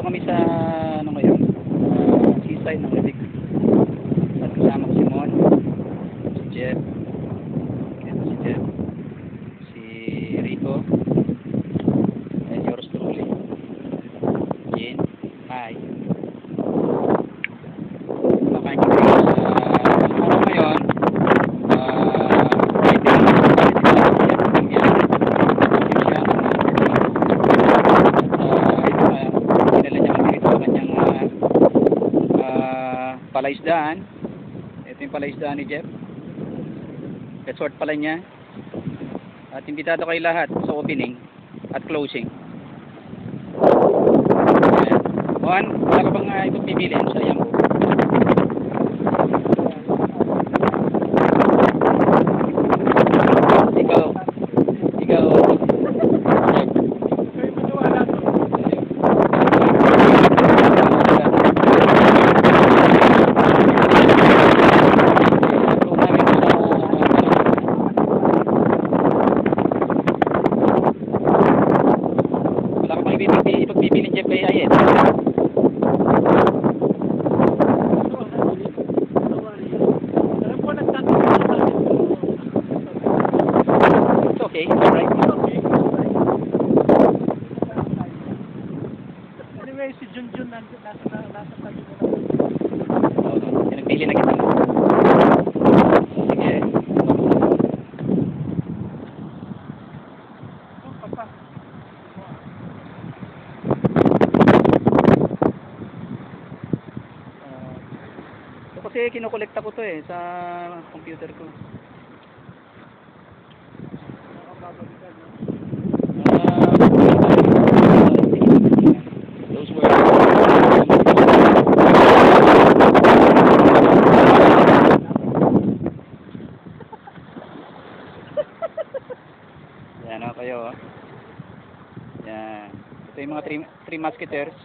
kami sa ano ngayon, seaside ng Levic. At kasama ko si Mon, si Jeff, si Rico, and yours truly, Jin. Hi. Makain kami sa araw ngayon. Palaisdaan. Ito yung palaisdaan ni Jeff. Resort pala niya. At imbitado kayo lahat sa opening at closing. Ayan. Juan, wala ka bang itong bibilin sa iyang book? Ikaw. Ipagbibilin Jeff kay Ayet. It's okay, it's alright. Anyway, si Junjun nasa tabi mo Oo, pinagbili na kita. Sige. Papa. Kasi kinokolekta ko to sa computer ko. Those were yan o kayo. Yan. Ito yung mga three musketeers.